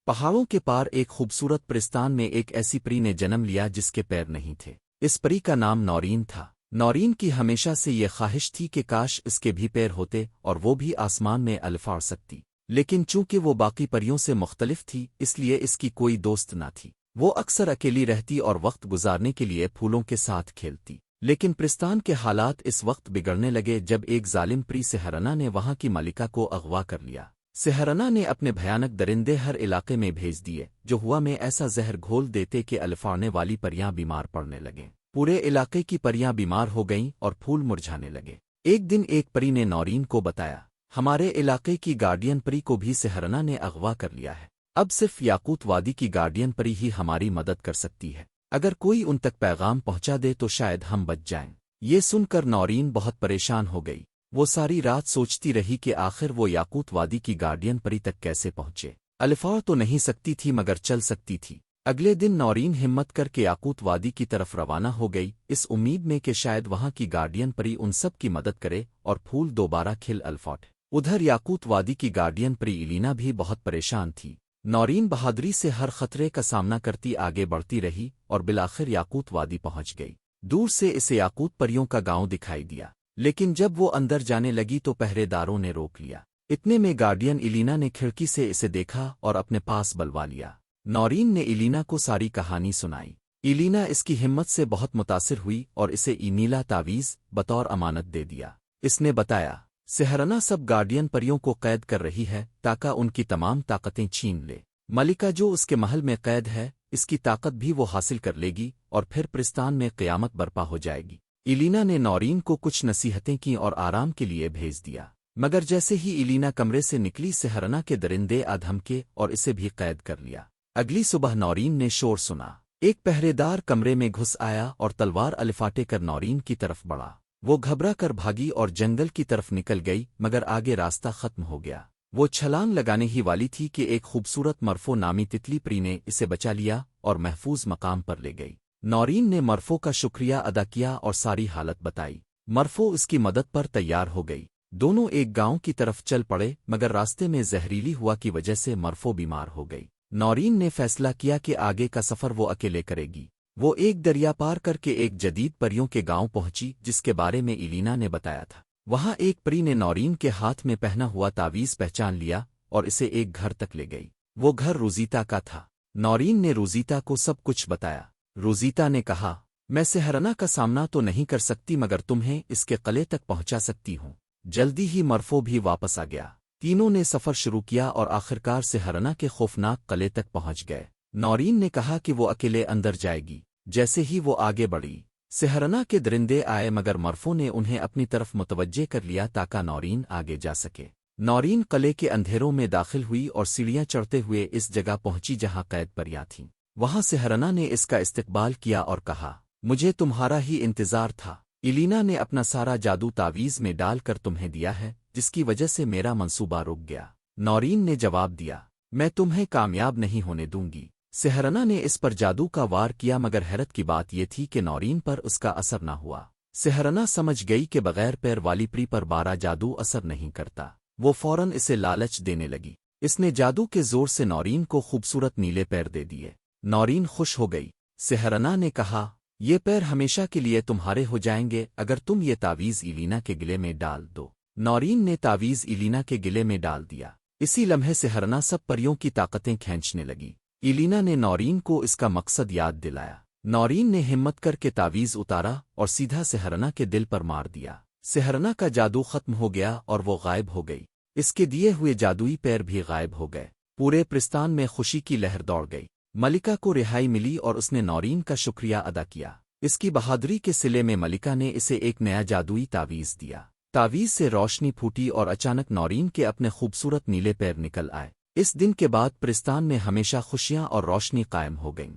پہاڑوں کے پار ایک خوبصورت پرستان میں ایک ایسی پری نے جنم لیا جس کے پیر نہیں تھے۔ اس پری کا نام نورین تھا۔ نورین کی ہمیشہ سے یہ خواہش تھی کہ کاش اس کے بھی پیر ہوتے اور وہ بھی آسمان میں الفاڑ سکتی، لیکن چونکہ وہ باقی پریوں سے مختلف تھی اس لیے اس کی کوئی دوست نہ تھی۔ وہ اکثر اکیلی رہتی اور وقت گزارنے کے لیے پھولوں کے ساتھ کھیلتی، لیکن پرستان کے حالات اس وقت بگڑنے لگے جب ایک ظالم پری سحرنا نے وہاں کی ملکہ کو اغوا کر لیا۔ سحرنا نے اپنے بھیانک درندے ہر علاقے میں بھیج دیے جو ہوا میں ایسا زہر گھول دیتے کہ الفاڑنے والی پریاں بیمار پڑنے لگیں۔ پورے علاقے کی پریاں بیمار ہو گئیں اور پھول مرجھانے لگے۔ ایک دن ایک پری نے نورین کو بتایا، ہمارے علاقے کی گارڈین پری کو بھی سحرنا نے اغوا کر لیا ہے۔ اب صرف یاقوت وادی کی گارڈین پری ہی ہماری مدد کر سکتی ہے۔ اگر کوئی ان تک پیغام پہنچا دے تو شاید ہم بچ جائیں۔ یہ سن کر نورین بہت پریشان ہو گئی۔ وہ ساری رات سوچتی رہی کہ آخر وہ یاقوت وادی کی گارڈین پری تک کیسے پہنچے۔ الفاڑ تو نہیں سکتی تھی مگر چل سکتی تھی۔ اگلے دن نورین ہمت کر کے یاقوت وادی کی طرف روانہ ہو گئی، اس امید میں کہ شاید وہاں کی گارڈین پری ان سب کی مدد کرے اور پھول دوبارہ کھل الفاٹ۔ ادھر یاقوت وادی کی گارڈین پری ایلینا بھی بہت پریشان تھی۔ نورین بہادری سے ہر خطرے کا سامنا کرتی آگے بڑھتی رہی اور بالآخر یاقوت وادی پہنچ گئی۔ دور سے اسے یاقوت پریوں کا گاؤں دکھائی دیا، لیکن جب وہ اندر جانے لگی تو پہرے داروں نے روک لیا۔ اتنے میں گارڈین ایلینا نے کھڑکی سے اسے دیکھا اور اپنے پاس بلوا لیا۔ نورین نے ایلینا کو ساری کہانی سنائی۔ ایلینا اس کی ہمت سے بہت متاثر ہوئی اور اسے نیلا تعویذ بطور امانت دے دیا۔ اس نے بتایا، سحرنا سب گارڈین پریوں کو قید کر رہی ہے تاکہ ان کی تمام طاقتیں چھین لے۔ ملکہ جو اس کے محل میں قید ہے اس کی طاقت بھی وہ حاصل کر لے گی اور پھر پرستان میں قیامت برپا ہو جائے گی۔ ایلینا نے نورین کو کچھ نصیحتیں کی اور آرام کے لیے بھیج دیا، مگر جیسے ہی ایلینا کمرے سے نکلی سحرنا کے درندے دھمکے اور اسے بھی قید کر لیا۔ اگلی صبح نورین نے شور سنا، ایک پہرے دار کمرے میں گھس آیا اور تلوار الفاٹے کر نورین کی طرف بڑھا۔ وہ گھبرا کر بھاگی اور جنگل کی طرف نکل گئی، مگر آگے راستہ ختم ہو گیا۔ وہ چھلانگ لگانے ہی والی تھی کہ ایک خوبصورت مرفو نامی تتلی پری نے اسے بچا لیا اور محفوظ مقام پر لے گئی۔ نورین نے مرفو کا شکریہ ادا کیا اور ساری حالت بتائی۔ مرفو اس کی مدد پر تیار ہو گئی۔ دونوں ایک گاؤں کی طرف چل پڑے، مگر راستے میں زہریلی ہوا کی وجہ سے مرفو بیمار ہو گئی۔ نورین نے فیصلہ کیا کہ آگے کا سفر وہ اکیلے کرے گی۔ وہ ایک دریا پار کر کے ایک جدید پریوں کے گاؤں پہنچی جس کے بارے میں ایلینا نے بتایا تھا۔ وہاں ایک پری نے نورین کے ہاتھ میں پہنا ہوا تعویذ پہچان لیا اور اسے ایک گھر تک لے گئی۔ وہ گھر روزیتا کا تھا۔ نورین نے روزیتا کو سب کچھ بتایا۔ روزیتا نے کہا، میں سحرنا کا سامنا تو نہیں کر سکتی مگر تمہیں اس کے قلعے تک پہنچا سکتی ہوں۔ جلدی ہی مرفو بھی واپس آ گیا۔ تینوں نے سفر شروع کیا اور آخرکار سحرنا کے خوفناک قلعے تک پہنچ گئے۔ نورین نے کہا کہ وہ اکیلے اندر جائے گی۔ جیسے ہی وہ آگے بڑھی، سحرنا کے درندے آئے مگر مرفو نے انہیں اپنی طرف متوجہ کر لیا تاکہ نورین آگے جا سکے۔ نورین قلعے کے اندھیروں میں داخل ہوئی اور سیڑھیاں چڑھتے ہوئے اس جگہ پہنچی جہاں قید پریاں تھیں۔ وہاں سحرنا نے اس کا استقبال کیا اور کہا، مجھے تمہارا ہی انتظار تھا۔ ایلینا نے اپنا سارا جادو تعویذ میں ڈال کر تمہیں دیا ہے جس کی وجہ سے میرا منصوبہ رک گیا۔ نورین نے جواب دیا، میں تمہیں کامیاب نہیں ہونے دوں گی۔ سحرنا نے اس پر جادو کا وار کیا مگر حیرت کی بات یہ تھی کہ نورین پر اس کا اثر نہ ہوا۔ سحرنا سمجھ گئی کہ بغیر پیر والی پری پر بارہ جادو اثر نہیں کرتا۔ وہ فوراً اسے لالچ دینے لگی۔ اس نے جادو کے زور سے نورین کو خوبصورت نیلے پیر دے دیے۔ نورین خوش ہو گئی۔ سحرنا نے کہا، یہ پیر ہمیشہ کے لیے تمہارے ہو جائیں گے اگر تم یہ تعویذ ایلینا کے گلے میں ڈال دو۔ نورین نے تعویذ ایلینا کے گلے میں ڈال دیا۔ اسی لمحے سحرنا سب پریوں کی طاقتیں کھینچنے لگی۔ ایلینا نے نورین کو اس کا مقصد یاد دلایا۔ نورین نے ہمت کر کے تعویذ اتارا اور سیدھا سحرنا کے دل پر مار دیا۔ سحرنا کا جادو ختم ہو گیا اور وہ غائب ہو گئی۔ اس کے دیے ہوئے جادوئی پیر بھی غائب ہو گئے۔ پورے پرستان میں خوشی کی لہر دوڑ گئی۔ ملکہ کو رہائی ملی اور اس نے نورین کا شکریہ ادا کیا۔ اس کی بہادری کے صلے میں ملکہ نے اسے ایک نیا جادوئی تعویذ دیا۔ تعویذ سے روشنی پھوٹی اور اچانک نورین کے اپنے خوبصورت نیلے پیر نکل آئے۔ اس دن کے بعد پرستان میں ہمیشہ خوشیاں اور روشنی قائم ہو گئیں۔